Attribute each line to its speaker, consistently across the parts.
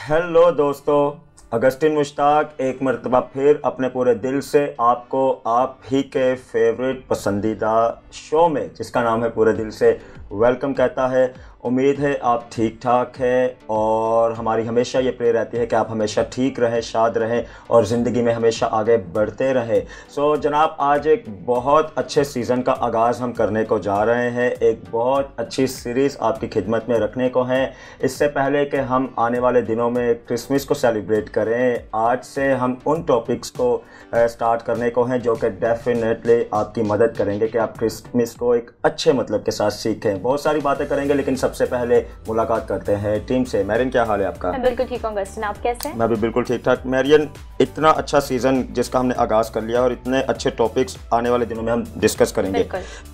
Speaker 1: Hello दोस्तों, Augustine Mushtaq एक मरतबा फिर अपने पूरे दिल से आपको आप ही के फेवरेट पसंदीदा शो में जिसका नाम है पूरे दिल से वेलकम कहता है। उम्मीद है आप ठीक ठाक हैं और हमारी हमेशा ये प्रे रहती है कि आप हमेशा ठीक रहें, शाद रहें और ज़िंदगी में हमेशा आगे बढ़ते रहें। सो जनाब, आज एक बहुत अच्छे सीज़न का आगाज़ हम करने को जा रहे हैं। एक बहुत अच्छी सीरीज़ आपकी खिदमत में रखने को है। इससे पहले कि हम आने वाले दिनों में क्रिसमस को सेलिब्रेट करें, आज से हम उन टॉपिक्स को स्टार्ट करने को हैं जो कि डेफिनेटली आपकी मदद करेंगे कि आप क्रिसमस को एक अच्छे मतलब के साथ सीखें। बहुत सारी बातें करेंगे, लेकिन सबसे पहले मुलाकात करते हैं टीम से। मैरियन, क्या हाल है आपका?
Speaker 2: मैं बिल्कुल ठीक हूँ अगस्टिन, आप कैसे हैं?
Speaker 1: मैं भी बिल्कुल ठीक ठाक। मैरियन, इतना अच्छा सीज़न जिसका हमने आगाज़ कर लिया और इतने अच्छे टॉपिक्स आने वाले दिनों में हम डिस्कस करेंगे,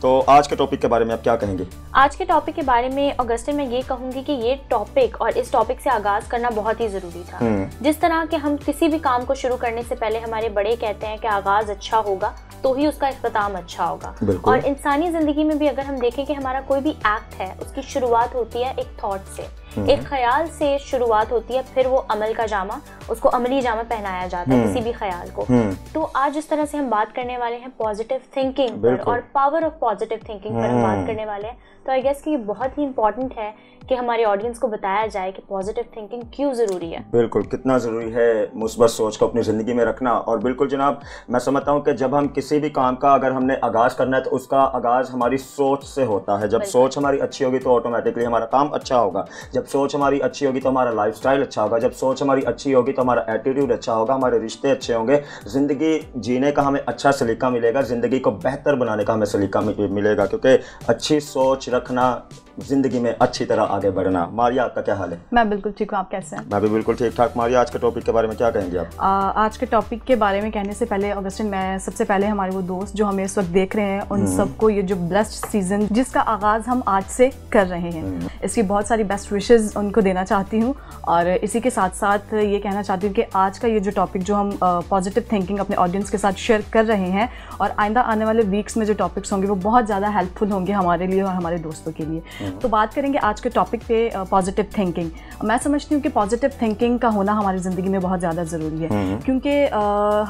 Speaker 1: तो आज के टॉपिक के बारे में आप क्या कहेंगे?
Speaker 2: आज के टॉपिक के बारे में अगस्टिन मैं ये कहूँगी कि ये टॉपिक और इस टॉपिक से आगाज़ करना बहुत ही ज़रूरी था। जिस तरह के हम किसी भी काम को शुरू करने से पहले हमारे बड़े कहते हैं कि आगाज़ अच्छा होगा तो ही उसका इख्तिताम अच्छा होगा। और इंसानी ज़िंदगी में भी अगर हम देखें कि हमारा कोई भी एक्ट है उसकी शुरुआत होती है एक थॉट से, एक ख्याल से शुरुआत होती है, फिर वो अमल का जामा, उसको अमली जामा पहनाया जाता है किसी भी ख्याल को। तो आज इस तरह से हम बात करने वाले हैं पॉजिटिव थिंकिंग पर और पावर ऑफ पॉजिटिव थिंकिंग पर हम बात करने वाले हैं। तो आई गेस कि ये बहुत ही इंपॉर्टेंट है कि हमारे ऑडियंस को बताया जाए कि पॉजिटिव थिंकिंग क्यों ज़रूरी है।
Speaker 1: बिल्कुल, कितना ज़रूरी है मुस्बत सोच को अपनी ज़िंदगी में रखना। और बिल्कुल जनाब, मैं समझता हूँ कि जब हम किसी भी काम का अगर हमने आगाज़ करना है तो उसका आगाज़ हमारी सोच से होता है। जब सोच हमारी अच्छी होगी तो ऑटोमेटिकली हमारा काम अच्छा होगा। जब सोच हमारी अच्छी होगी तो हमारा लाइफस्टाइल अच्छा होगा। जब सोच हमारी अच्छी होगी तो हमारा एटीट्यूड अच्छा होगा, हमारे रिश्ते अच्छे होंगे, ज़िंदगी जीने का हमें अच्छा सलीका मिलेगा, ज़िंदगी को बेहतर बनाने का हमें सलीका मिलेगा, क्योंकि अच्छी सोच रखना, ज़िंदगी में अच्छी तरह आगे बढ़ना। मारिया, आपका क्या हाल है?
Speaker 3: मैं बिल्कुल ठीक हूँ, आप कैसे हैं?
Speaker 1: मैं भी बिल्कुल ठीक ठाक। मारिया, आज के टॉपिक के बारे में क्या कहेंगे आप?
Speaker 3: आज के टॉपिक के बारे में कहने से पहले अगस्टिन, मैं सबसे पहले हमारे वो दोस्त जो हमें इस वक्त देख रहे हैं उन सबको ये जो ब्लेस्ड सीजन जिसका आगाज़ हम आज से कर रहे हैं, इसकी बहुत सारी बेस्ट विशेज़ उनको देना चाहती हूँ। और इसी के साथ साथ ये कहना चाहती हूँ कि आज का ये जो टॉपिक जो हम पॉजिटिव थिंकिंग अपने ऑडियंस के साथ शेयर कर रहे हैं और आइंदा आने वाले वीक्स में जो टॉपिक्स होंगे वो बहुत ज़्यादा हेल्पफुल होंगे हमारे लिए और हमारे दोस्तों के लिए। तो बात करेंगे आज के टॉपिक पे पॉजिटिव थिंकिंग। मैं समझती हूँ कि पॉजिटिव थिंकिंग का होना हमारी ज़िंदगी में बहुत ज़्यादा ज़रूरी है, क्योंकि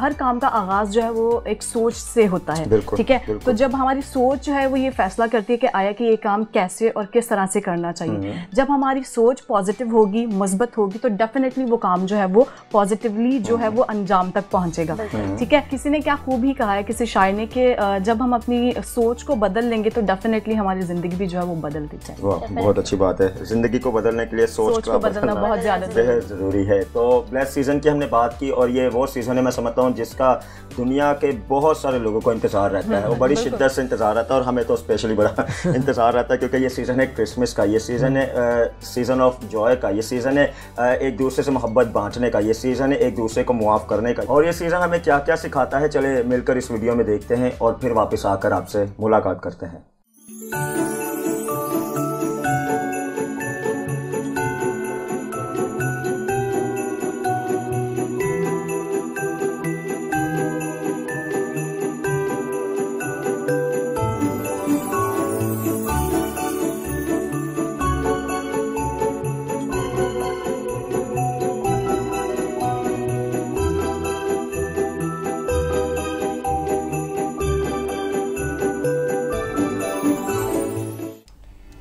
Speaker 3: हर काम का आगाज़ जो है वो एक सोच से होता है। ठीक है, तो जब हमारी सोच जो है वो ये फैसला करती है कि आया कि ये काम कैसे और किस तरह से करना चाहिए। जब हमारी सोच पॉजिटिव होगी, मुस्बत होगी, तो डेफिनेटली वो काम जो है वो पॉजिटिवली जो है वो अंजाम तक पहुँचेगा। ठीक है, किसी ने क्या खूब ही कहा है, किसी शायर ने, कि जब हम अपनी सोच को बदल लेंगे तो डेफिनेटली हमारी ज़िंदगी भी जो है वो बदलती जाएगी।
Speaker 1: बहुत अच्छी बात है। ज़िंदगी को बदलने के लिए सोच को बदलना बहुत ज़्यादा ज़रूरी है। तो ब्लेस्ड सीज़न की हमने बात की और ये वो सीज़न है, मैं समझता हूँ, जिसका दुनिया के बहुत सारे लोगों को इंतज़ार रहता है और बड़ी शिद्दत से इंतज़ार रहता है। और हमें तो स्पेशली बड़ा इंतज़ार रहता है, क्योंकि ये सीज़न है क्रिसमस का, ये सीज़न है सीज़न ऑफ जॉय का, ये सीज़न है एक दूसरे से मोहब्बत बांटने का, ये सीज़न है एक दूसरे को मुआफ़ करने का। और ये सीज़न हमें क्या क्या सिखाता है, चले मिलकर इस वीडियो में देखते हैं और फिर वापस आकर आपसे मुलाकात करते हैं।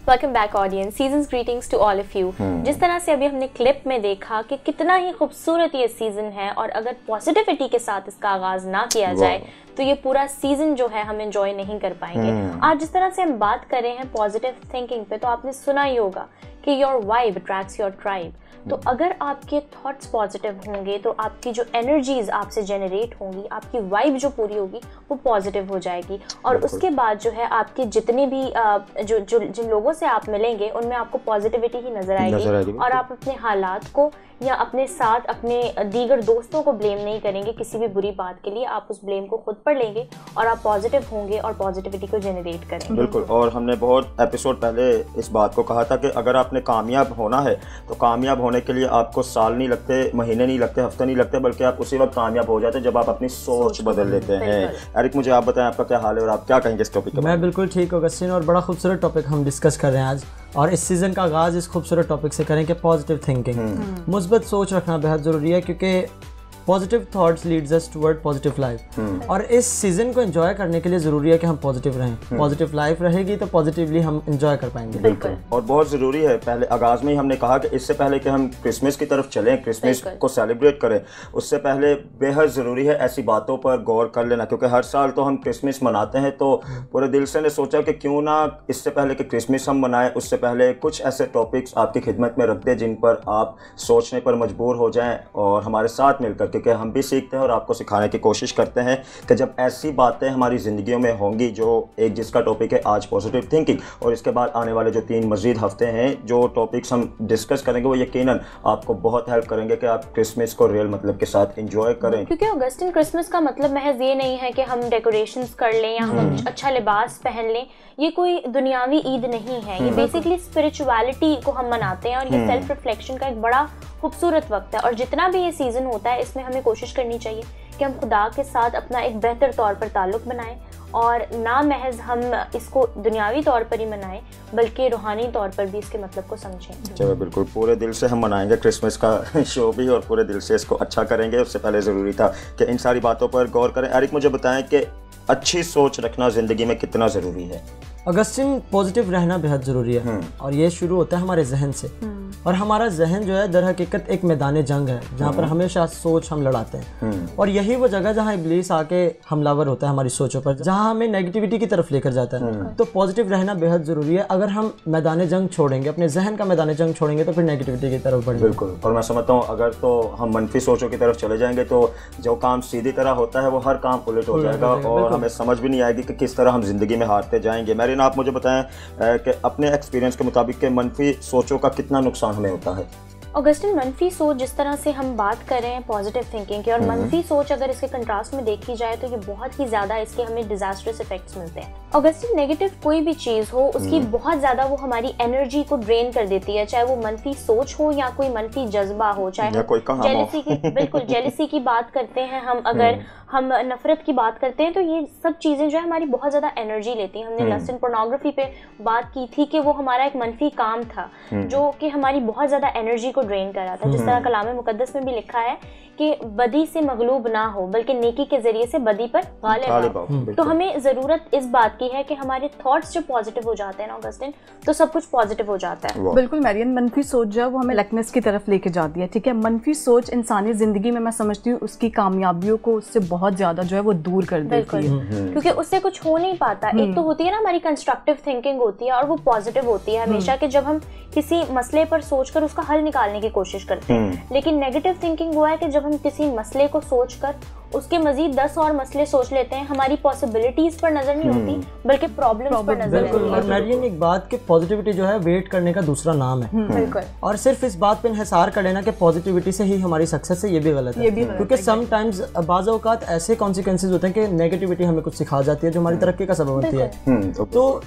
Speaker 2: Welcome back audience, season's greetings to all of you. जिस तरह से अभी हमने क्लिप में देखा कि कितना ही खूबसूरत ये सीजन है और अगर पॉजिटिविटी के साथ इसका आगाज ना किया जाए तो ये पूरा सीजन जो है हम एंजॉय नहीं कर पाएंगे। आज जिस तरह से हम बात कर रहे हैं पॉजिटिव थिंकिंग पे, तो आपने सुना ही होगा कि your vibe attracts your tribe. तो अगर आपके थॉट्स पॉजिटिव होंगे तो आपकी जो एनर्जीज आपसे जनरेट होंगी, आपकी वाइब जो पूरी होगी वो पॉजिटिव हो जाएगी। और उसके बाद जो है आपके जितने भी जिन लोगों से आप मिलेंगे उनमें आपको पॉजिटिविटी ही नजर आएगी और आप अपने हालात को या अपने साथ अपने दीगर दोस्तों को ब्लेम नहीं करेंगे किसी भी बुरी बात के लिए। आप उस ब्लेम को खुद पर लेंगे और आप पॉजिटिव होंगे और पॉजिटिविटी को जनरेट करेंगे।
Speaker 1: बिल्कुल। और हमने बहुत एपिसोड पहले इस बात को कहा था कि अगर आपने आपने कामयाब होना है तो कामयाब होने के लिए आपको साल नहीं लगते, महीने नहीं लगते, हफ्ते नहीं लगते, बल्कि आप उसी वक्त कामयाब हो जाते हैं जब आप अपनी सोच बदल लेते हैं। एरिक, मुझे आप बताएं आपका क्या हाल है और आप क्या कहेंगे इस टॉपिक पर?
Speaker 4: मैं बिल्कुल ठीक हूँ ऑगस्टिन, और बड़ा खूबसूरत टॉपिक हम डिस्कस कर रहे हैं आज, और इस सीज़न का आगाज़ इस खूबसूरत टॉपिक से करें कि पॉजिटिव थिंकिंग, मुस्बत सोच रखना बेहद ज़रूरी है, क्योंकि positive thoughts leads us toward positive life. और इस सीज़न को एंजॉय करने के लिए ज़रूरी है कि हम पॉजिटिव रहें। पॉजिटिव लाइफ रहेगी तो पॉजिटिवली हम एंजॉय कर पाएंगे।
Speaker 1: बिल्कुल, और बहुत ज़रूरी है, पहले आगाज़ में ही हमने कहा कि इससे पहले कि हम क्रिसमस की तरफ चलें, क्रिसमस को सेलिब्रेट करें, उससे पहले बेहद ज़रूरी है ऐसी बातों पर गौर कर लेना, क्योंकि हर साल तो हम क्रिसमस मनाते हैं, तो पूरे दिल से ने सोचा कि क्यों ना इससे पहले कि क्रिसमस हम मनाएं, उससे पहले कुछ ऐसे टॉपिक्स आपकी खिदमत में रख दें जिन पर आप सोचने पर मजबूर हो जाएं और हमारे साथ मिलकर, क्योंकि हम भी सीखते हैं और आपको सिखाने की कोशिश करते हैं कि जब ऐसी बातें हमारी ज़िंदगियों में होंगी, जो एक जिसका टॉपिक है आज पॉजिटिव थिंकिंग, और इसके बाद आने वाले जो 3 मज़ीद हफ्ते हैं जो टॉपिक्स हम डिस्कस करेंगे वो यकीनन आपको बहुत हेल्प करेंगे कि आप क्रिसमस को रियल मतलब के साथ एंजॉय करें।
Speaker 2: क्योंकि ऑगस्टिन, क्रिसमस का मतलब महज ये नहीं है कि हम डेकोरेशंस कर लें या हम अच्छा लिबास पहन लें, ये कोई दुनियावी ईद नहीं है, ये बेसिकली स्पिरिचुअलिटी को हम मनाते हैं, और ये सेल्फ रिफ्लेक्शन का एक बड़ा खूबसूरत वक्त है। और जितना भी ये सीज़न होता है इसमें हमें कोशिश करनी चाहिए कि हम खुदा के साथ अपना एक बेहतर तौर पर ताल्लुक़ बनाएं, और ना महज हम इसको दुनियावी तौर पर ही मनाएं बल्कि रूहानी तौर पर भी इसके मतलब को समझें।
Speaker 1: चलो बिल्कुल, पूरे दिल से हम मनाएंगे क्रिसमस का शो भी, और पूरे दिल से इसको अच्छा करेंगे। उससे पहले ज़रूरी था कि इन सारी बातों पर गौर करें। एरिक, मुझे बताएं कि अच्छी सोच रखना ज़िंदगी में कितना ज़रूरी है?
Speaker 4: ऑगस्टिन, पॉजिटिव रहना बेहद ज़रूरी है, और ये शुरू होता है हमारे जहन से। और हमारा जहन जो है दर हकीकत एक मैदान जंग है जहाँ पर हमेशा सोच हम लड़ाते हैं, और यही वो जगह जहाँ इब्लीस आके हमलावर होता है हमारी सोचों पर, जहाँ हमें नेगेटिविटी की तरफ लेकर जाता है। तो पॉजिटिव रहना बेहद ज़रूरी है। अगर हम मैदान जंग छोड़ेंगे, अपने जहन का मैदान जंग छोड़ेंगे, तो फिर नेगेटिविटी की तरफ बढ़ेंगे।
Speaker 1: बिल्कुल, और मैं समझता हूँ अगर तो हम मनफी सोचों की तरफ चले जाएंगे तो जो काम सीधी तरह होता है वो हर काम उलट हो जाएगा, और हमें समझ भी नहीं आएगी कि किस तरह हम जिंदगी में हारते जाएंगे। मेरिन, आप मुझे बताएं कि अपने एक्सपीरियंस के मुताबिक के मनफी सोचों का कितना नुकसान हमें होता है?
Speaker 2: ऑगस्टिन, मनफी सोच, जिस तरह से हम बात कर रहे हैं पॉजिटिव थिंकिंग की, और मनफी सोच अगर इसके कंट्रास्ट में देखी जाए तो ये बहुत ही ज़्यादा इसके हमें डिजास्टर्स इफेक्ट्स मिलते हैं। ऑगस्टिन, नेगेटिव कोई भी चीज़ हो उसकी बहुत ज़्यादा वो हमारी एनर्जी को ड्रेन कर देती है, चाहे वो मनफी सोच हो या कोई मनफी जज्बा हो, चाहे
Speaker 1: कोई
Speaker 2: जेलसी की, बिल्कुल जेलसी की बात करते हैं हम, अगर हम नफरत की बात करते हैं, तो ये सब चीज़ें जो है हमारी बहुत ज़्यादा एनर्जी लेती हैं। हमने लस्ट एंड पोर्नोग्राफी पे बात की थी कि वो हमारा एक मनफी काम था जो कि हमारी बहुत ज़्यादा एनर्जी को ड्रेन कर रहा था। जिस तरह कलाम मुकद्दस में भी लिखा है कि बदी से मगलूब ना हो बल्कि नेकी के जरिए से बदी पर गालिब हो। तो हमें ज़रूरत इस बात की है कि हमारे थॉट्स जो पॉजिटिव हो जाते हैं ना ऑगस्टिन, तो सब कुछ पॉजिटिव हो जाता है।
Speaker 3: बिल्कुल मैरियन, मनफी सोच जो है वो हमें लेकनेस की तरफ लेके जाती है। ठीक है, मनफी सोच इंसानी जिंदगी में मैं समझती हूँ उसकी कामयाबियों को उससे बहुत ज्यादा जो है वो दूर कर देती है,
Speaker 2: क्योंकि उससे कुछ हो नहीं पाता। एक तो होती है ना हमारी कंस्ट्रक्टिव थिंकिंग होती है, और वो पॉजिटिव होती है हमेशा, कि जब हम किसी मसले पर सोचकर उसका हल निकालने की कोशिश करते हैं। लेकिन नेगेटिव थिंकिंग वो है कि जब हम किसी मसले को सोचकर उसके मजीद 10 और मसले सोच लेते हैं, हमारी पॉसिबिलिटीज पर नजर नहीं होती बल्कि प्रॉब्लम्स पर नजर
Speaker 4: होती है। और मैरियन, एक बात कि पॉजिटिविटी जो है वेट करने का दूसरा नाम है।
Speaker 2: बिल्कुल,
Speaker 4: और सिर्फ इस बात पे इंहिसार कर लेना कि पॉजिटिविटी से ही हमारी सक्सेस है, ये भी गलत है। क्योंकि समटाइम्स बाज़ औक़ात ऐसे कॉन्सिक्वेंसेस होते हैं कि नेगेटिविटी हमें कुछ सिखा जाती है जो हमारी तरक्की का सबब बनती है। तो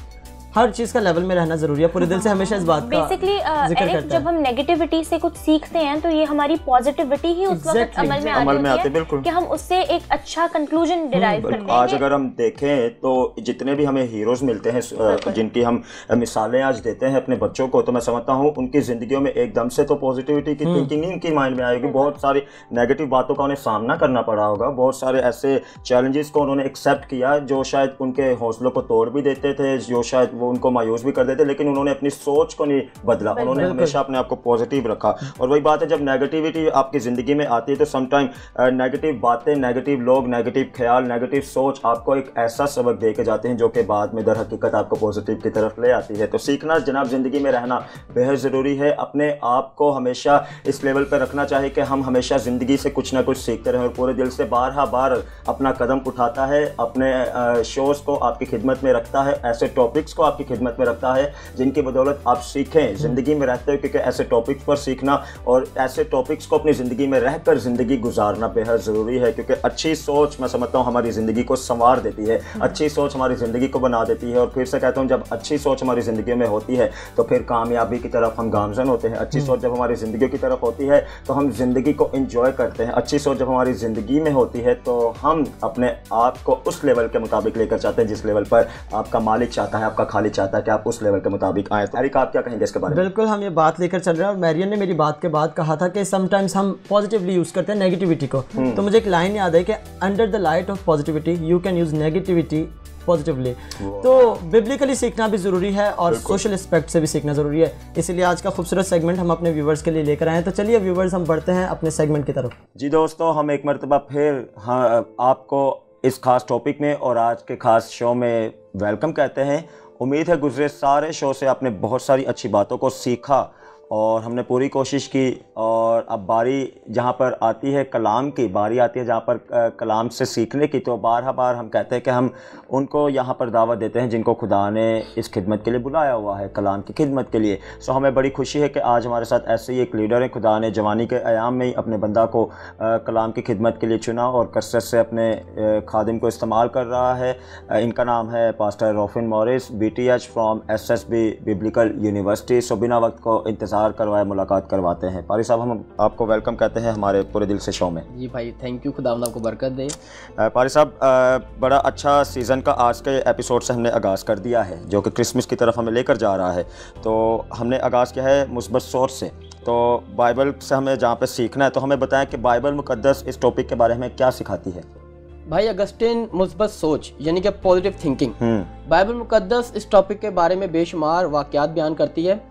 Speaker 4: हर चीज का लेवल में रहना जरूरी है। पूरे दिल से हमेशा इस बात का
Speaker 2: बेसिकली जब हम नेगेटिविटी से कुछ सीखते हैं तो ये हमारी पॉजिटिविटी ही उस वक्त अमल में आती है कि हम उससे एक अच्छा कंक्लूजन डिराइव करते हैं।
Speaker 1: आज अगर हम देखें तो जितने भी हमें हीरोज मिलते हैं जिनकी हम मिसालें आज देते हैं अपने बच्चों को, तो मैं समझता हूँ उनकी जिंदगियों में एकदम से तो पॉजिटिविटी की थिंकिंग नहीं उनकी माइंड में आएगी। बहुत सारी नेगेटिव बातों का उन्हें सामना करना पड़ा होगा, बहुत सारे ऐसे चैलेंजेस को उन्होंने एक्सेप्ट किया जो शायद उनके हौसलों को तोड़ भी देते थे, जो शायद वो उनको मायूस भी कर देते, लेकिन उन्होंने अपनी सोच को नहीं बदला, उन्होंने हमेशा अपने आप को पॉजिटिव रखा। और वही बात है, जब नेगेटिविटी आपकी ज़िंदगी में आती है तो समटाइम नेगेटिव बातें, नेगेटिव लोग, नेगेटिव ख्याल, नेगेटिव सोच आपको एक ऐसा सबक दे के जाते हैं जो कि बाद में दर हकीकत आपको पॉजिटिव की तरफ ले आती है। तो सीखना जनाब ज़िंदगी में रहना बेहद ज़रूरी है। अपने आप को हमेशा इस लेवल पर रखना चाहिए कि हम हमेशा ज़िंदगी से कुछ ना कुछ सीखते रहें, और पूरे दिल से बार अपना कदम उठाता है, अपने शोज़ को आपकी खिदमत में रखता है, ऐसे टॉपिक्स को आपकी खिदमत में रखता है, जिनकी बदौलत आप सीखें ज़िंदगी में रहते हो, क्योंकि ऐसे टॉपिक्स पर सीखना और ऐसे टॉपिक्स को अपनी ज़िंदगी में रहकर ज़िंदगी गुजारना बेहद ज़रूरी है। क्योंकि अच्छी सोच मैं समझता हूँ हमारी ज़िंदगी को संवार देती है, अच्छी सोच हमारी ज़िंदगी को बना देती है। और फिर से कहता हूँ, जब अच्छी सोच हमारी ज़िंदगी में होती है तो फिर कामयाबी की तरफ हम गामज़न होते हैं। अच्छी सोच जब हमारी ज़िंदगी की तरफ होती है तो हम ज़िंदगी को एंजॉय करते हैं। अच्छी सोच जब हमारी ज़िंदगी में होती है तो हम अपने आप को उस लेवल के मुताबिक लेकर चाहते हैं जिस लेवल पर आपका मालिक चाहता है, आपका खालिक चाहता है कि आप उस लेवल के मुताबिक आए। तो तारिक, आप क्या कहेंगे इसके बारे में?
Speaker 4: बिल्कुल, हम ये बात लेकर चल रहे हैं और मैरियन ने मेरी बात के बाद कहा था कि समटाइम्स हम पॉजिटिवली यूज़ करते हैं नेगेटिविटी को। तो मुझे एक लाइन याद है कि under the light of positivity you can use negativity positively. तो बिब्लिकली सीखना भी ज़रूरी है और सोशल एस्पेक्ट से भी सीखना ज़रूरी है। इसीलिए आज का खूबसूरत सेगमेंट हम अपने व्यूवर्स के लिए लेकर आए हैं। तो चलिए व्यूवर्स, हम बढ़ते हैं अपने सेगमेंट की तरफ।
Speaker 1: जी दोस्तों, हम एक मरतबा फिर आपको इस खास टॉपिक में और आज के खास शो में वेलकम कहते हैं। उम्मीद है गुज़रे सारे शो से आपने बहुत सारी अच्छी बातों को सीखा और हमने पूरी कोशिश की। और अब बारी जहाँ पर आती है कलाम की, बारी आती है जहाँ पर कलाम से सीखने की, तो बार हम कहते हैं कि हम उनको यहाँ पर दावत देते हैं जिनको खुदा ने इस खिदमत के लिए बुलाया हुआ है, कलाम की खिदमत के लिए। सो हमें बड़ी खुशी है कि आज हमारे साथ ऐसे ही एक लीडर है। खुदा ने जवानी के अयाम में ही अपने बंदा को कलाम की खिदमत के लिए चुना और कसरत से अपने खादिम को इस्तेमाल कर रहा है। इनका नाम है pastor Rofin Morris, BTH from SSB biblical university. So बिना वक्त को इंतज़ार करवाए मुलाकात करवाते हैं। पारी साहब, हम आपको वेलकम कहते हैं हमारे पूरे दिल से शो में।
Speaker 5: जी भाई, थैंक यू, खुदा आपको बरकत दे।
Speaker 1: पारी साहब, बड़ा अच्छा सीज़न का आज के एपिसोड से हमने आगाज़ कर दिया है, जो कि क्रिसमस की तरफ हमें लेकर जा रहा है। तो हमने आगाज़ किया है मुस्बत सोच से। तो बाइबल से हमें जहाँ पे सीखना है, तो हमें बताएं कि बाइबल मुकद्दस इस टॉपिक के बारे में क्या सिखाती है?
Speaker 5: भाई, अगस्टिन मुस्बत सोच यानी कि पॉजिटिव थिंकिंग, बाइबल मुकद्दस इस टॉपिक के बारे में बेशुमार वाक़यात बयान करती है।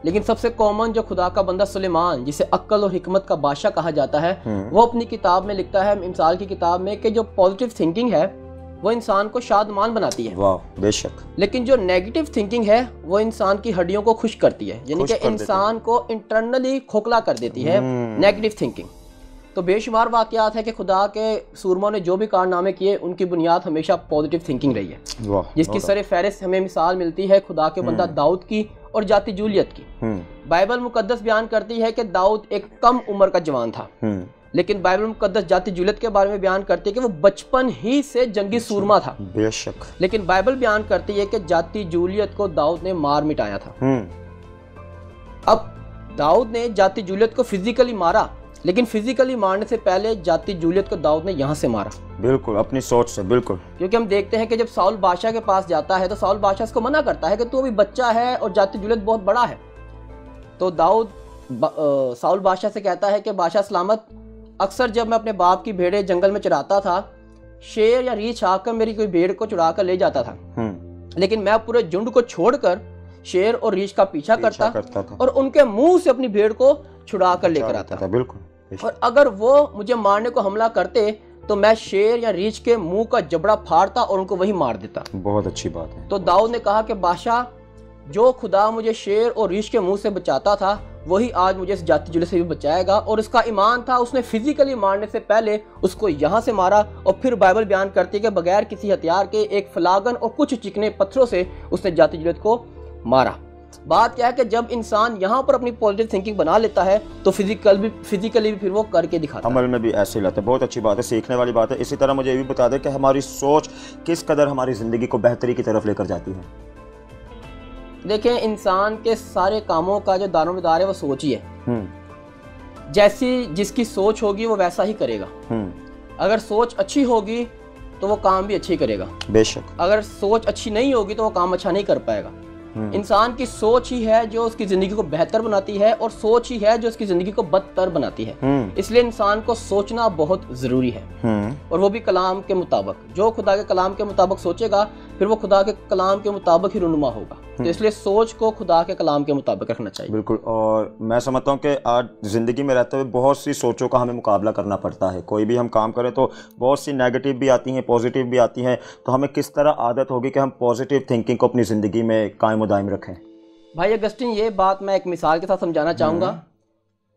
Speaker 5: लेकिन सबसे कॉमन जो खुदा का बंदा सुलेमान, जिसे अक्ल और हिकमत का बादशाह कहा जाता है, वो अपनी किताब में लिखता है, मिसाल की किताब में, कि जो पॉजिटिव थिंकिंग है वो इंसान को शादमान बनाती है।
Speaker 1: वाह, बेशक।
Speaker 5: लेकिन जो नेगेटिव थिंकिंग है वो इंसान की हड्डियों को खुश करती है, यानी कि इंसान को इंटरनली खोखला कर देती है नेगेटिव थिंकिंग। तो बेशुमार वाक़यात है कि खुदा के सूरमों ने जो भी कारनामे किए उनकी बुनियाद हमेशा पॉजिटिव थिंकिंग रही है। जिसकी सरे फहरिस्त हमें मिसाल मिलती है खुदा के बंदा दाऊद की और जाति जूलियत की। बाइबल मुकद्दस बयान करती है कि दाऊद एक कम उम्र का जवान था, लेकिन बाइबल मुकद्दस जाति जूलियत के बारे में बयान करती है कि वो बचपन ही से जंगी सूरमा था।
Speaker 1: बेशक।
Speaker 5: लेकिन बाइबल बयान करती है कि जाति जूलियत को दाऊद ने मार मिटाया था। अब दाऊद ने जाति जूलियत को फिजिकली मारा, लेकिन फिजिकली मारने से पहले जाति जूलियत को दाऊद ने यहाँ से मारा।
Speaker 1: बिल्कुल, अपनी सोच से। बिल्कुल,
Speaker 5: क्योंकि हम देखते हैं कि जब साउल बादशाह के पास जाता है तो साउल बादशाह उसको मना करता है कि तू अभी बच्चा है और जाति जूलियत बहुत बड़ा है। तो दाऊद साउल बादशाह से कहता है कि बादशाह सलामत, अक्सर जब मैं अपने बाप की भेड़ें जंगल में चराता था, शेर या रीछ आकर मेरी कोई भेड़ को चुरा कर ले जाता था, लेकिन मैं पूरे झुंड को छोड़कर शेर और रीछ का पीछा करता था और उनके मुंह से अपनी भेड़ को छुड़ा कर लेकर आता था।
Speaker 1: बिल्कुल।
Speaker 5: और अगर वो मुझे मारने को हमला करते तो मैं शेर या रीछ के मुंह का जबड़ा फाड़ता और उनको वही मार देता।
Speaker 1: बहुत अच्छी बात है।
Speaker 5: तो दाऊद ने कहा कि बादशाह, जो खुदा मुझे शेर और रीछ के मुंह से बचाता था वही आज मुझे इस जाति जुल्म से भी बचाएगा। और उसका ईमान था, उसने फिजिकली मारने से पहले उसको यहाँ से मारा। और फिर बाइबल बयान करती है कि बगैर किसी हथियार के एक फलागन और कुछ चिकने पत्थरों से उसने जाति जुल्म को मारा। बात क्या है कि जब इंसान यहाँ पर अपनी पॉजिटिव थिंकिंग बना लेता है तो फिजिकली भी फिर वो करके दिखाता है,
Speaker 1: अमल में भी ऐसे ही लाता है। बहुत अच्छी बात है, सीखने वाली बात है। इसी तरह मुझे ये भी बता दें कि हमारी सोच किस कदर हमारी ज़िंदगी को बेहतरी की तरफ लेकर जाती है।
Speaker 5: देखें, इंसान के सारे कामों का जो दारोमदार है वो सोच ही है। जैसी जिसकी सोच होगी वो वैसा ही करेगा। अगर सोच अच्छी होगी तो वो काम भी अच्छी करेगा।
Speaker 1: बेशक।
Speaker 5: अगर सोच अच्छी नहीं होगी तो वो काम अच्छा नहीं कर पाएगा। इंसान की सोच ही है जो उसकी जिंदगी को बेहतर बनाती है और सोच ही है जो उसकी जिंदगी को बदतर बनाती है। इसलिए इंसान को सोचना बहुत जरूरी है, और वो भी कलाम के मुताबिक। जो खुदा के कलाम के मुताबिक सोचेगा फिर वो खुदा के कलाम के मुताबिक ही रुनुमा होगा। तो इसलिए सोच को खुदा के कलाम के मुताबिक रखना चाहिए।
Speaker 1: बिल्कुल। और मैं समझता हूँ कि आज ज़िंदगी में रहते हुए बहुत सी सोचों का हमें मुकाबला करना पड़ता है। कोई भी हम काम करें तो बहुत सी नेगेटिव भी आती हैं, पॉजिटिव भी आती हैं। तो हमें किस तरह आदत होगी कि हम पॉजिटिव थिंकिंग को अपनी ज़िंदगी में कायम दायम रखें?
Speaker 5: भाई अगस्टिन, ये बात मैं एक मिसाल के साथ समझाना चाहूँगा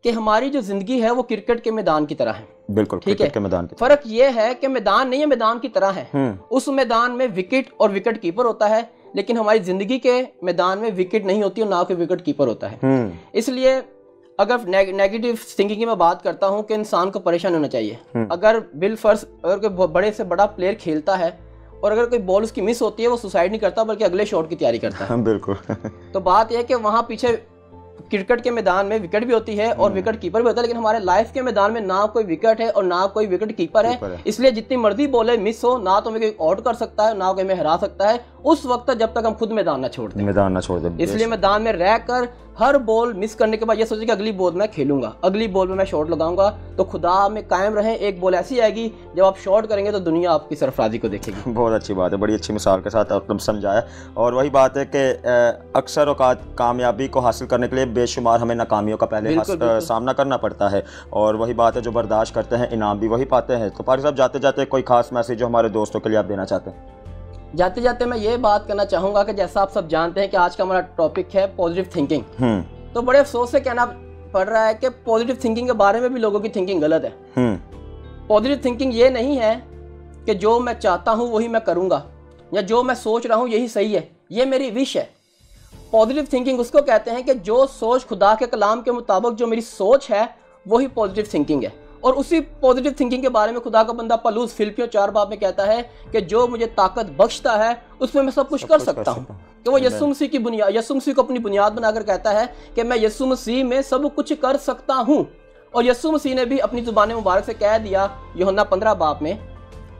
Speaker 5: कि हमारी जो ज़िंदगी है वो क्रिकेट के मैदान की तरह है।
Speaker 1: बिल्कुल, क्रिकेट के मैदान की।
Speaker 5: फर्क ये है कि मैदान नहीं है, मैदान की तरह है। उस मैदान में विकेट और विकेट कीपर होता है, लेकिन हमारी ज़िंदगी के मैदान में विकेट नहीं होती और ना कोई विकेट कीपर होता है। इसलिए अगर नेगेटिव थिंकिंग की मैं बात करता हूँ कि इंसान को परेशान होना चाहिए। अगर बिल फर्ज अगर कोई बड़े से बड़ा प्लेयर खेलता है और अगर कोई बॉल उसकी मिस होती है, वो सुसाइड नहीं करता बल्कि अगले शॉट की तैयारी करता है।
Speaker 1: बिल्कुल।
Speaker 5: तो बात यह है कि वहाँ पीछे क्रिकेट के मैदान में विकेट भी होती है और विकेट कीपर भी होता है, लेकिन हमारे लाइफ के मैदान में ना कोई विकेट है और ना कोई विकेट कीपर है। इसलिए जितनी मर्जी बॉलें मिस हो, ना तो हमें कोई आउट कर सकता है, ना कोई हमें हरा सकता है उस वक्त जब तक हम खुद मैदान ना छोड़ दें। इसलिए मैदान में रहकर हर बॉल मिस करने के बाद ये सोचिए कि अगली बॉल मैं खेलूंगा, अगली बॉल में मैं शॉट लगाऊंगा, तो खुदा में कायम रहें। एक बॉल ऐसी आएगी जब आप शॉट करेंगे तो दुनिया आपकी सरफराजी को देखेगी।
Speaker 1: बहुत अच्छी बात है, बड़ी अच्छी मिसाल के साथ आपने समझाया। और वही बात है कि अक्सर औकात कामयाबी को हासिल करने के लिए बेशुमार हमें नाकामियों का पहले सामना करना पड़ता है, और वही बात है जो बर्दाश्त करते हैं इनाम भी वही पाते हैं। तो फारिक साहब, जाते जाते कोई खास मैसेज जो हमारे दोस्तों के लिए आप देना चाहते हैं?
Speaker 5: जाते जाते मैं ये बात करना चाहूँगा कि जैसा आप सब जानते हैं कि आज का हमारा टॉपिक है पॉजिटिव थिंकिंग। तो बड़े अफसोस से कहना पड़ रहा है कि पॉजिटिव थिंकिंग के बारे में भी लोगों की थिंकिंग गलत है। पॉजिटिव थिंकिंग ये नहीं है कि जो मैं चाहता हूँ वही मैं करूँगा या जो मैं सोच रहा हूँ यही सही है, ये मेरी विश है। पॉजिटिव थिंकिंग उसको कहते हैं कि जो सोच खुदा के कलाम के मुताबिक जो मेरी सोच है वही पॉजिटिव थिंकिंग है। और उसी पॉजिटिव थिंकिंग के बारे में खुदा का बंदा पौलुस फिलिपियों 4 बाब में कहता है कि जो मुझे ताकत बख्शता है उसमें मैं सब कुछ कर सकता हूँ। कि वो यीशु मसीह की बुनियाद, यीशु मसीह को अपनी बुनियाद बनाकर कहता है कि मैं यीशु मसीह में सब कुछ कर सकता हूँ। और यीशु मसीह ने भी अपनी जुबान मुबारक से कह दिया यूहन्ना 15 बाब में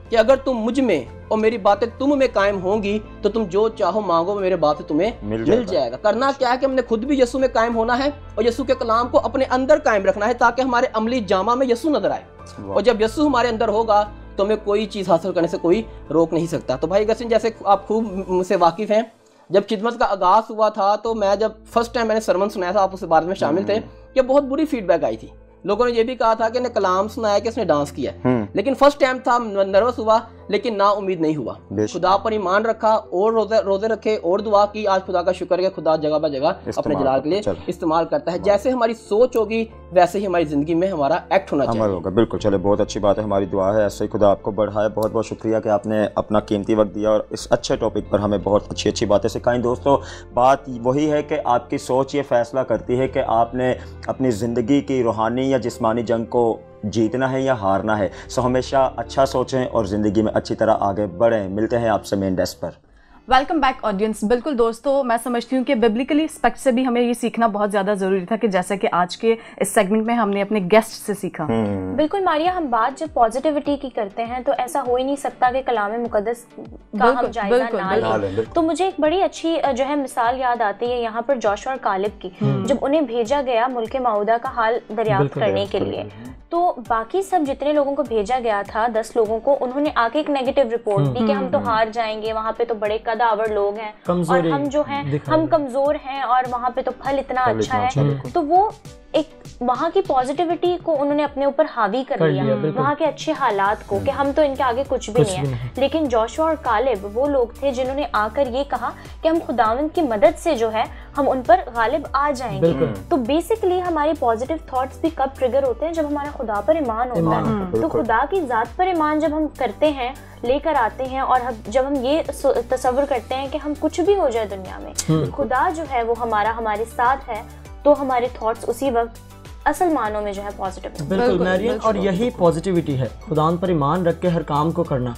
Speaker 5: कि अगर तुम मुझ में और मेरी बातें तुम में कायम होंगी तो तुम जो चाहो मांगो मेरे बात से तुम्हें मिल जाएगा। करना क्या है कि हमने खुद भी यीशु में कायम होना है और यीशु के कलाम को अपने अंदर कायम रखना है ताकि हमारे अमली जामा में यीशु नजर आए। और जब यीशु हमारे अंदर होगा तो हमें कोई चीज हासिल करने से कोई रोक नहीं सकता। तो भाई गसिन, जैसे आप खूब मुझसे वाकिफ हैं, जब खिदमत का आगाज हुआ था तो मैं जब फर्स्ट टाइम मैंने सरमन सुनाया था, आप उस बारे में शामिल थे, कि बहुत बुरी फीडबैक आई थी। लोगों ने ये भी कहा था कि ने कलाम सुनाया कि इसने डांस किया, लेकिन फर्स्ट टाइम था, नर्वस हुआ लेकिन ना उम्मीद नहीं हुआ। खुदा पर ईमान रखा और रोजे रखे और दुआ की। आज खुदा का शुक्र है, खुदा जगह ब जगह अपने जलाल के लिए इस्तेमाल करता है। जैसे हमारी सोच होगी वैसे ही हमारी जिंदगी में हमारा एक्ट होना चाहिए। होगा,
Speaker 1: बिल्कुल। चले, बहुत अच्छी बात है, हमारी दुआ है ऐसे ही खुदा आपको बढ़ाए। बहुत बहुत शुक्रिया कि आपने अपना कीमती वक्त दिया और इस अच्छे टॉपिक पर हमें बहुत अच्छी अच्छी बातें सिखाई। दोस्तों, बात वही है कि आपकी सोच ये फैसला करती है कि आपने अपनी ज़िंदगी की रूहानी या जिस्मानी जंग को जीतना है या हारना है। सो हमेशा अच्छा सोचें और ज़िंदगी में अच्छी तरह आगे बढ़ें। मिलते हैं आपसे मेन डेस्क पर।
Speaker 3: Welcome back audience. बिल्कुल दोस्तों, मैं समझती हूँ कि बिब्लिकली एस्पेक्ट से भी हमें ये सीखना बहुत ज़्यादा ज़रूरी था कि जैसा कि आज के इस सेगमेंट में हमने अपने गेस्ट से सीखा।
Speaker 2: बिल्कुल मारिया, हम बात जब पॉजिटिविटी की करते हैं तो ऐसा हो ही नहीं सकता कि कलाम मुकद्दस का हम जायजा ना लें। तो मुझे एक बड़ी अच्छी जो है मिसाल याद आती है यहाँ पर जोशुआ और कालिब की, जब उन्हें भेजा गया मुल्क माऊदा का हाल दरियाफ्त करने के लिए। तो बाकी सब जितने लोगों को भेजा गया था, 10 लोगों को, उन्होंने आके एक नेगेटिव रिपोर्ट दी कि हम तो हार जाएंगे, वहाँ पे तो बड़े कदावर लोग हैं और हम जो हैं हम कमजोर हैं और वहाँ पे तो फल इतना अच्छा है। तो वो एक वहाँ की पॉजिटिविटी को उन्होंने अपने ऊपर हावी कर लिया, वहाँ के अच्छे हालात को, कि हम तो इनके आगे कुछ भी नहीं है। लेकिन जोशुआ और कालिब वो लोग थे जिन्होंने आकर ये कहा कि हम खुदावंद की मदद से जो है हम उन पर गालिब आ जाएंगे। तो बेसिकली हमारे पॉजिटिव थॉट्स भी कब ट्रिगर होते हैं? जब हमारा खुदा पर ईमान होता है। तो खुदा की जात पर ईमान जब हम करते हैं, लेकर आते हैं, और जब हम ये तसव्वुर करते हैं कि हम कुछ भी हो जाए दुनिया में, खुदा जो है वो हमारे साथ है, तो हमारे थॉट्स उसी वक्त असल मानों में जो है पॉजिटिव।
Speaker 4: बिल्कुल मैरियन, और यही पॉजिटिविटी है, खुदान पर ईमान रख के हर काम को करना।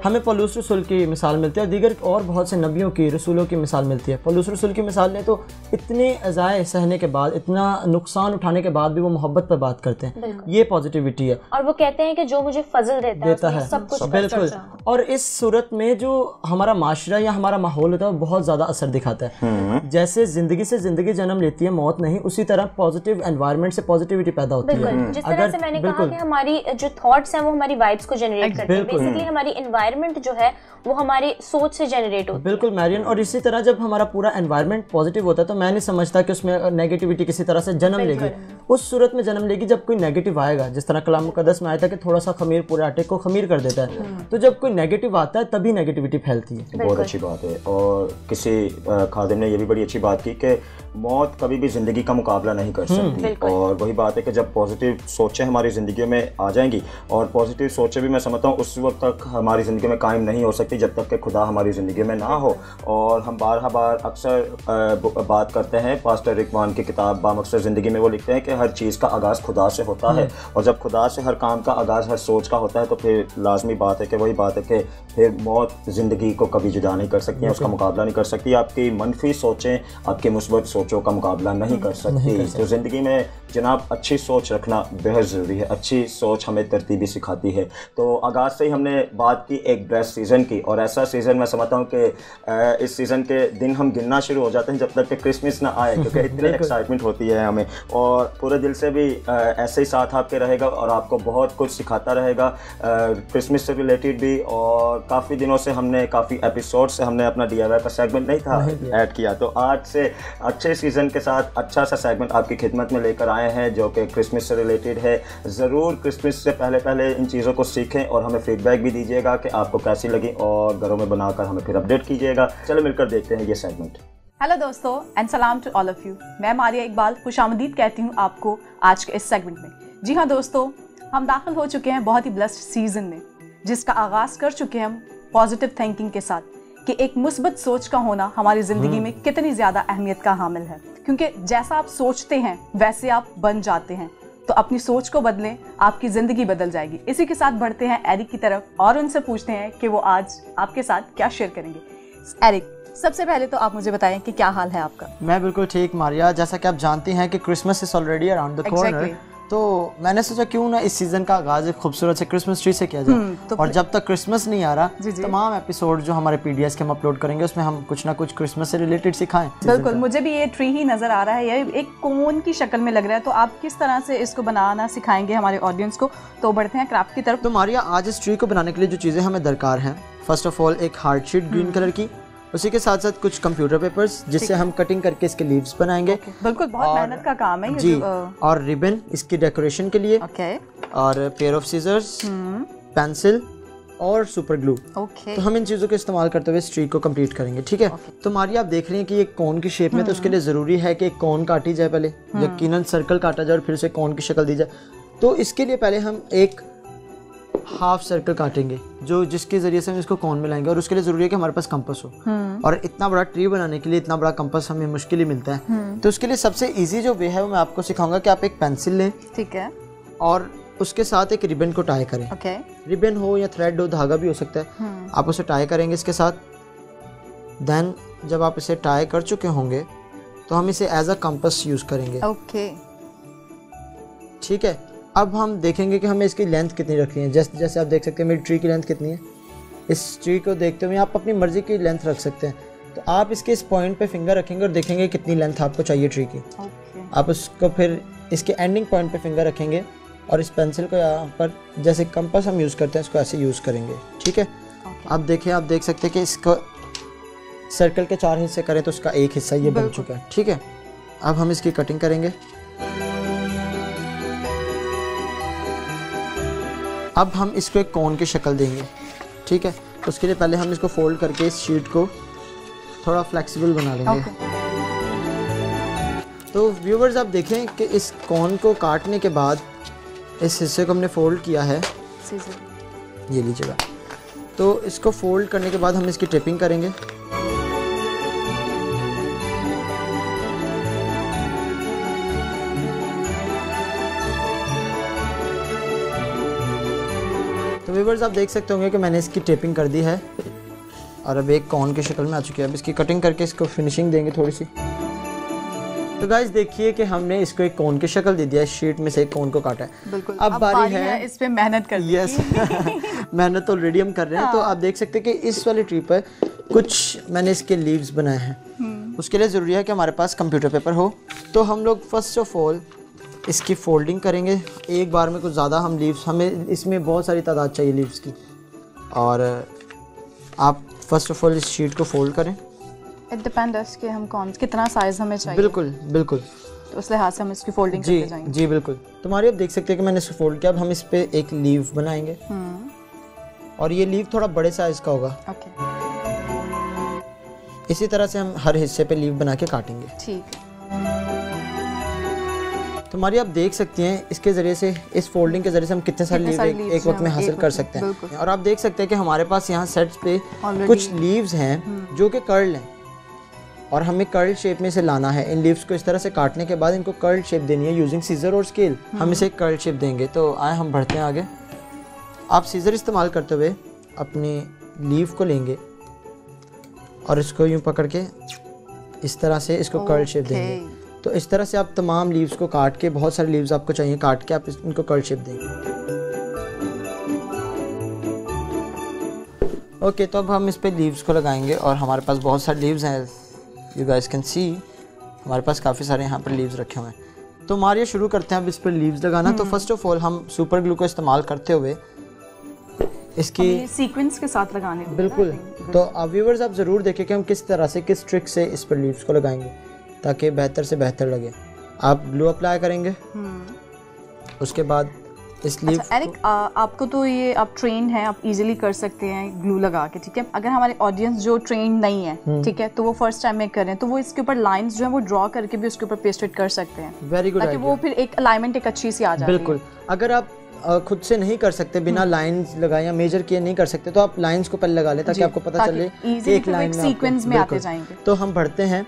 Speaker 4: हमें पौलुस रसूल की मिसाल मिलती है और दीगर और बहुत से नबियों की, रसूलों की मिसाल मिलती है। पौलुस रसूल की मिसाल ने तो इतने अज़ाए सहने के बाद, इतना नुकसान उठाने के बाद भी वो मोहब्बत पर बात करते हैं। ये पॉजिटिविटी है।
Speaker 2: और वो कहते हैं कि जो मुझे फजल देता है सब कुछ।
Speaker 4: बिल्कुल। और इस सूरत में जो हमारा माशरा या हमारा माहौल होता है वो बहुत ज़्यादा असर दिखाता है। जैसे ज़िंदगी से ज़िंदगी जन्म लेती है, मौत नहीं, उसी तरह पॉजिटिव एनवायरनमेंट से पॉजिटिविटी पैदा होती है।
Speaker 2: जिस तरह से मैंने कहा कि हमारी जो थॉट्स हैं वो हमारी वाइब्स को जनरेट करते हैं। बेसिकली हमारी एनवायरनमेंट जो है वो हमारी सोच से जनरेट होती है।
Speaker 4: बिल्कुल मैरियन, और इसी तरह जब हमारा पूरा एनवायरनमेंट पॉजिटिव होता है तो मैं नहीं समझता कि उसमें नेगेटिविटी किसी तरह से जन्म लेगी। उस सूरत में जन्म लेगी जब कोई नेगेटिव आएगा। जिस तरह कलाम मुकद्दस में आया था कि थोड़ा सा खमीर पूरे आटे को खमीर कर देता है। तो जब कोई नेगेटिव आता है तभी नेगेटिविटी फैलती है।
Speaker 1: बहुत अच्छी बात है। और किसी खादिम ने ये भी बड़ी अच्छी बात की कि मौत कभी भी जिंदगी का मुकाबला नहीं कर सकती, और वही बात है कि जब पॉजिटिव सोचें हमारी ज़िंदगी में आ जाएंगी, और पॉजिटिव सोचें भी मैं समझता हूँ उस वक्त तक हमारी ज़िंदगी में कायम नहीं हो सकती जब तक कि खुदा हमारी ज़िंदगी में ना हो। और हम बार अक्सर बात करते हैं, पास्टर रिक वार्न की किताब बामकसद ज़िंदगी में वो लिखते हैं कि हर चीज़ का आगाज़ खुदा से होता है, और जब खुदा से हर काम का आगाज़ हर सोच का होता है तो फिर लाजमी बात है कि वही बात है कि फिर मौत ज़िंदगी को कभी जुदा नहीं कर सकती है, उसका मुकाबला नहीं कर सकती। आपकी मनफी सोचें आपकी मुस्बत सोचों का मुकाबला नहीं कर सकती। तो ज़िंदगी में जनाब अच्छी सोच रखना बेहद ज़रूरी है। अच्छी सोच हमें तरतीबी सिखाती है। तो आगाज़ से ही हमने बात की एक बेस्ट सीज़न की, और ऐसा सीज़न मैं समझता हूँ कि इस सीज़न के दिन हम गिनना शुरू हो जाते हैं जब तक कि क्रिसमस ना आए, क्योंकि इतनी एक्साइटमेंट होती है हमें। और पूरे दिल से भी ऐसे ही साथ आपके रहेगा और आपको बहुत कुछ सिखाता रहेगा क्रिसमस से रिलेटेड भी। और काफ़ी दिनों से हमने काफ़ी एपिसोड से हमने अपना DIY का सेगमेंट नहीं था ऐड किया, तो आज से अच्छे सीज़न के साथ अच्छा सा सेगमेंट आपकी खिदमत में लेकर आए हैं जो कि क्रिसमस से रिलेटेड है। ज़रूर क्रिसमस से पहले इन चीज़ों को सीखें और हमें फीडबैक भी दीजिएगा कि आपको कैसी लगी, और घरों में बनाकर हमें फिर अपडेट कीजिएगा। चलो मिलकर देखते हैं ये सेगमेंट।
Speaker 3: हेलो दोस्तों एंड सलाम टू ऑल ऑफ यू। मैं मारिया इकबाल खुशामदीद कहती हूँ आपको आज के इस सेगमेंट में। जी हाँ दोस्तों, हम दाखिल हो चुके हैं बहुत ही ब्लेस्ड सीजन में, जिसका आगाज़ कर चुके हैं हम पॉजिटिव थिंकिंग के साथ कि एक मुस्बत सोच का होना हमारी ज़िंदगी में कितनी ज़्यादा अहमियत का हामिल है, क्योंकि जैसा आप सोचते हैं वैसे आप बन जाते हैं। तो अपनी सोच को बदलें, आपकी ज़िंदगी बदल जाएगी। इसी के साथ बढ़ते हैं एरिक की तरफ और उनसे पूछते हैं कि वो आज आपके साथ क्या शेयर करेंगे। एरिक, सबसे पहले तो आप मुझे बताएं कि क्या हाल है आपका।
Speaker 4: मैं बिल्कुल ठीक मारिया। जैसा कि आप जानती हैं कि Christmas is already around the corner, तो मैंने सोचा क्यों ना इस सीजन का आगाज एक खूबसूरत से क्रिसमस ट्री से किया जाए। तो और जब तक क्रिसमस नहीं आ रहा, तमाम एपिसोड जो हमारे PDS के हम अपलोड करेंगे उसमें हम कुछ ना कुछ क्रिसमस से रिलेटेड सिखाएं।
Speaker 3: बिल्कुल, मुझे भी ये ट्री ही नजर आ रहा है, ये एक कोन की शक्ल में लग रहा है। तो आप किस तरह से इसको बनाना सिखाएंगे हमारे ऑडियंस को? तो बढ़ते हैं क्राफ्ट की तरफ।
Speaker 4: तो मारिया, आज इस ट्री को बनाने के लिए जो चीज़ें हमें दरकार हैं, फर्स्ट ऑफ ऑल एक हार्ड शीट ग्रीन कलर की, उसी के साथ साथ कुछ कंप्यूटर पेपर्स जिससे हम कटिंग करके इसके लीव्स बनाएंगे।
Speaker 3: बिल्कुल, बहुत मेहनत का काम है ये
Speaker 4: जी। और रिबन इसकी डेकोरेशन के लिए, और पेयर ऑफ सीजर्स, पेंसिल और सुपर ग्लू। तो हम इन चीज़ों का इस्तेमाल करते हुए इस ट्री को कंप्लीट करेंगे, ठीक है। तो मारिया, आप देख रही हैं कि ये कोन की शेप में, तो उसके लिए ज़रूरी है कि एक कोन काटी जाए पहले, यकीनन सर्कल काटा जाए और फिर से कोन की शक्ल दी जाए। तो इसके लिए पहले हम एक हाफ सर्कल काटेंगे जो जिसके जरिए से हम इसको कोन में लाएंगे, और उसके लिए जरूरी है कि हमारे पास कंपास हो। और इतना बड़ा ट्री बनाने के लिए इतना बड़ा कंपास हमें मुश्किल ही मिलता है। तो उसके लिए सबसे इजी जो वे है वो मैं आपको सिखाऊंगा कि आप एक पेंसिल लें,
Speaker 3: ठीक है,
Speaker 4: और उसके साथ एक रिबन को टाई करें। रिबन हो या थ्रेड हो, धागा भी हो सकता है। आप उसे टाई करेंगे इसके साथ। देन जब आप इसे टाई कर चुके होंगे तो हम इसे एज अ कंपास यूज करेंगे। ठीक है। अब हम देखेंगे कि हमें इसकी लेंथ कितनी रखनी है। जैसे आप देख सकते हैं मेरी ट्री की लेंथ कितनी है। इस ट्री को देखते हुए आप अपनी मर्जी की लेंथ रख सकते हैं। तो आप इसके इस पॉइंट पे फिंगर रखेंगे और देखेंगे कितनी लेंथ आपको चाहिए ट्री की। आप उसको फिर इसके एंडिंग पॉइंट पे फिंगर रखेंगे और इस पेंसिल को यहाँ पर जैसे कंपास हम यूज़ करते हैं इसको ऐसे यूज़ करेंगे, ठीक है। आप देख सकते हैं कि इसको सर्कल के 4 हिस्से करें तो उसका एक हिस्सा ये बन चुका है, ठीक है। अब हम इसकी कटिंग करेंगे। अब हम इसको एक कोन की शक्ल देंगे, ठीक है। उसके लिए पहले हम इसको फोल्ड करके इस शीट को थोड़ा फ्लेक्सिबल बना लेंगे। तो व्यूवर्स आप देखें कि इस कोन को काटने के बाद इस हिस्से को हमने फोल्ड किया है, ये लीजिएगा। तो इसको फोल्ड करने के बाद हम इसकी टेपिंग करेंगे। तो व्यूवर्स आप देख सकते होंगे कि मैंने इसकी टेपिंग कर दी है और अब एक कॉर्न की शक्ल में आ चुकी है। अब इसकी कटिंग करके इसको फिनिशिंग देंगे थोड़ी सी। तो गाइस देखिए कि हमने इसको एक कोन की शक्ल दे दिया है, शीट में से एक कोन को काटा है।
Speaker 3: बिल्कुल।
Speaker 4: अब बारी है
Speaker 3: इस पे मेहनत कर दी।
Speaker 4: यस मेहनत ऑलरेडी हम कर रहे हैं। तो आप देख सकते हैं कि इस वाली ट्री पर कुछ मैंने इसके लीव्स बनाए हैं। उसके लिए ज़रूरी है कि हमारे पास कंप्यूटर पेपर हो। तो हम लोग फर्स्ट ऑफ ऑल इसकी फोल्डिंग करेंगे एक बार में। कुछ ज़्यादा हम लीव्स, हमें इसमें बहुत सारी तादाद चाहिए लीव्स की। और आप फर्स्ट ऑफ ऑल इस शीट को फोल्ड करें।
Speaker 3: इट डिपेंड्स कि हम कौन कितना साइज हमें चाहिए।
Speaker 4: बिल्कुल बिल्कुल।
Speaker 3: तो उस लिहाज से हम इसकी फोल्डिंग करते जाएंगे।
Speaker 4: जी बिल्कुल। तुम्हारी अब देख सकते हैं कि मैंने इसको फोल्ड किया। अब हम इस पे एक लीव बनाएंगे और ये लीव थोड़ा बड़े साइज का होगा।
Speaker 3: ओके।
Speaker 4: इसी तरह से हम हर हिस्से पे लीव बना के काटेंगे।
Speaker 3: ठीक है।
Speaker 4: तो हमारी आप देख सकती हैं इसके ज़रिए से, इस फोल्डिंग के ज़रिए से हम कितने सारे लीव एक वक्त में हासिल कर सकते हैं। और आप देख सकते हैं कि हमारे पास यहाँ सेट्स पे कुछ लीव्स हैं जो कि कर्ल हैं और हमें कर्ल शेप में से लाना है। इन लीव्स को इस तरह से काटने के बाद इनको कर्ल शेप देनी है यूजिंग सीजर और स्केल। हम इसे कर्ल शेप देंगे। तो आए हम बढ़ते हैं आगे। आप सीजर इस्तेमाल करते हुए अपनी लीव को लेंगे और इसको यूँ पकड़ के इस तरह से इसको कर्ल शेप देंगे। तो इस तरह से आप तमाम लीव्स को काट के, बहुत सारे लीव्स आपको चाहिए, काट के आप इनको कर्ल शेप देंगे। ओके, तो अब हम इस पे लीव्स को लगाएंगे और हमारे पास बहुत सारे लीव्स हैं। यू गाइस कैन सी हमारे पास काफ़ी सारे यहाँ पर लीव्स रखे हुए हैं। तो हमारे शुरू करते हैं अब इस पर लीव्स लगाना। तो फर्स्ट ऑफ ऑल हम सुपर ग्लू को इस्तेमाल करते हुए इसकी
Speaker 3: सीक्वेंस के साथ लगाने हैं।
Speaker 4: बिल्कुल। तो आप व्यूवर्स आप ज़रूर देखें कि हम किस तरह से, किस ट्रिक से इस पर लीव्स को लगाएंगे ताकि बेहतर से बेहतर लगे। आप ग्लू अप्लाई करेंगे, उसके बाद इस लीव।
Speaker 3: अच्छा एरिक, आपको तो ये आप ट्रेन हैं, आप इजीली कर सकते हैं ग्लू लगा के, ठीक है। अगर हमारे ऑडियंस जो ट्रेन नहीं है, ठीक है, तो वो फर्स्ट टाइम में कर रहे हैं, तो वो इसके ऊपर लाइंस जो है वो ड्रॉ करके भी उसके ऊपर पेस्टेड कर सकते हैं।
Speaker 4: वेरी गुड,
Speaker 3: ताकि वो फिर एक अलाइनमेंट एक अच्छी सी आ जाए।
Speaker 4: बिल्कुल। अगर आप खुद से नहीं कर सकते, बिना लाइंस लगाए या मेजर किए नहीं कर सकते, तो आप लाइंस को पहले लगा ले ताकि आपको पता चले कि एक लाइन में
Speaker 3: सीक्वेंस में आते जाएंगे।
Speaker 4: तो हम बढ़ते हैं।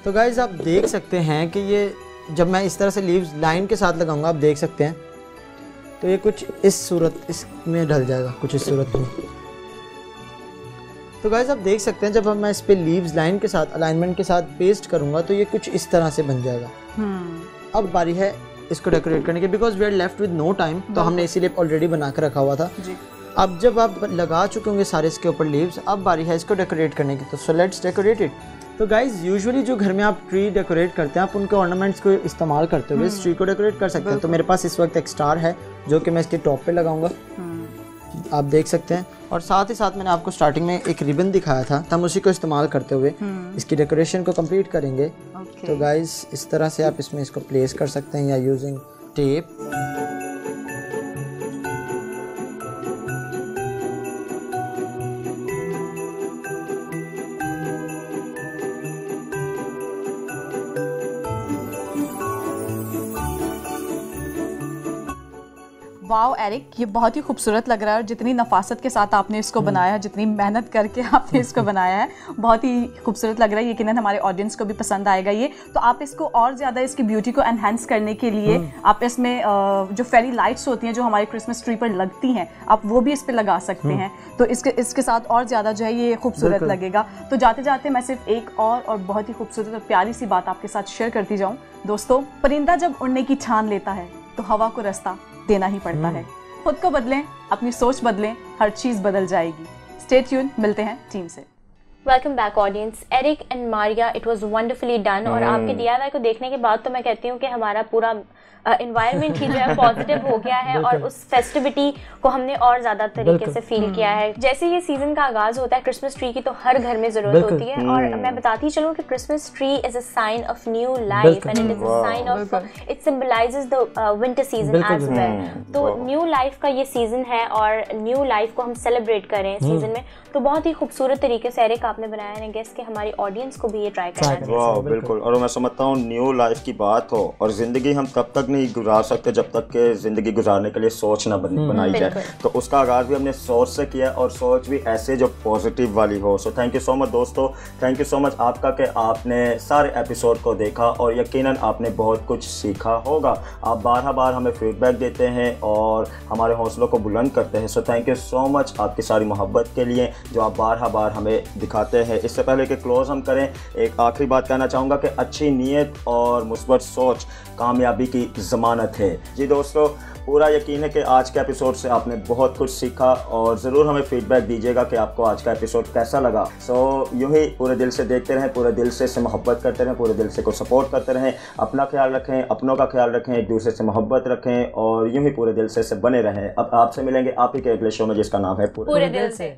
Speaker 4: तो गाइज आप देख सकते हैं कि ये जब मैं इस तरह से लीव्स लाइन के साथ लगाऊंगा, आप देख सकते हैं तो ये कुछ इस सूरत इसमें ढल जाएगा, कुछ इस सूरत में। तो गाइज आप देख सकते हैं जब मैं इस पे लीव्स लाइन के साथ अलाइनमेंट के साथ पेस्ट करूंगा तो ये कुछ इस तरह से बन जाएगा। अब बारी है इसको डेकोरेट करने की, because we are left with no time, तो हमने इसीलिए ऑलरेडी बना कर रखा हुआ था। अब जब आप लगा चुके होंगे सारे इसके ऊपर लीव्स, अब बारी है इसको डेकोरेट करने की। तो सो लेट्स डेकोरेट इट। तो गाइज यूजुअली जो घर में आप ट्री डेकोरेट करते हैं, आप उनके ऑर्नामेंट्स को इस्तेमाल करते हुए इस ट्री को डेकोरेट कर सकते हैं। तो मेरे पास इस वक्त एक स्टार है जो कि मैं इसके टॉप पे लगाऊंगा, आप देख सकते हैं। और साथ ही साथ मैंने आपको स्टार्टिंग में एक रिबन दिखाया था, तो हम उसी को इस्तेमाल करते हुए इसकी डेकोरेशन को कंप्लीट करेंगे। तो गाइज इस तरह से आप इसमें इसको प्लेस कर सकते हैं या यूजिंग टेप।
Speaker 3: वाओ एरिक, ये बहुत ही खूबसूरत लग रहा है और जितनी नफासत के साथ आपने इसको बनाया है, जितनी मेहनत करके आपने इसको बनाया है, बहुत ही खूबसूरत लग रहा है। यकीनन हमारे ऑडियंस को भी पसंद आएगा ये। तो आप इसको और ज़्यादा इसकी ब्यूटी को एनहांस करने के लिए आप इसमें जो फेरी लाइट्स होती हैं जो हमारी क्रिसमस ट्री पर लगती हैं, आप वो भी इस पर लगा सकते हैं। तो इसके साथ और ज़्यादा जो है ये खूबसूरत लगेगा। तो जाते जाते मैं सिर्फ एक और बहुत ही खूबसूरत और प्यारी सी बात आपके साथ शेयर करती जाऊँ। दोस्तों, परिंदा जब उड़ने की ठान लेता है तो हवा को रास्ता देना ही पड़ता है। खुद को बदलें, अपनी सोच बदलें, हर चीज बदल जाएगी। स्टे ट्यून, मिलते हैं टीम से।
Speaker 2: Welcome back audience. Eric and Maria, it was wonderfully done. और आपके DIY को देखने के बाद तो मैं कहती हूँ कि हमारा पूरा एनवायरनमेंट ही जो है पॉजिटिव हो गया है और उस फेस्टिविटी को हमने और ज्यादा तरीके से फील किया है। जैसे ये सीजन का आगाज होता है, क्रिसमस ट्री की तो हर घर में जरूरत होती है। और मैं बताती चलूँ कि Christmas tree is a sign of new life and it is a sign of, it symbolises the winter season as well. तो न्यू लाइफ का ये सीजन है और न्यू लाइफ को हम सेलिब्रेट करें इस सीजन में, तो बहुत ही खूबसूरत तरीके से एरिक आपने बनाया है। गेस के हमारी ऑडियंस को भी ये ट्राई करना चाहिए।
Speaker 1: बिल्कुल। और मैं समझता हूँ न्यू लाइफ की बात हो और जिंदगी हम तब तक नहीं गुजार सकते जब तक के जिंदगी गुजारने के लिए सोच ना बनाई जाए। तो उसका आगाज भी हमने सोच से किया और सोच भी ऐसे जो पॉजिटिव वाली हो। So thank you so much दोस्तों, थैंक यू सो मच आपका कि आपने सारे एपिसोड को देखा और यकीनन आपने बहुत कुछ सीखा होगा। आप बार हमें फीडबैक देते हैं और हमारे हौसलों को बुलंद करते हैं। So thank you so much आपकी सारी मोहब्बत के लिए जो आप बार हमें दिखाते हैं। इससे पहले कि क्लोज हम करें, एक आखिरी बात कहना चाहूँगा कि अच्छी नीयत और मुस्बत सोच कामयाबी की ज़मानत है। जी दोस्तों, पूरा यकीन है कि आज के एपिसोड से आपने बहुत कुछ सीखा और ज़रूर हमें फीडबैक दीजिएगा कि आपको आज का एपिसोड कैसा लगा। सो यूँ ही पूरे दिल से देखते रहें, पूरे दिल से मोहब्बत करते रहें, पूरे दिल से को सपोर्ट करते रहें। अपना ख्याल रखें, अपनों का ख्याल रखें, एक दूसरे से मोहब्बत रखें और यूँ ही पूरे दिल से बने रहें। अब आपसे मिलेंगे आप ही के अगले शो में जिसका नाम है पूरे दिल से।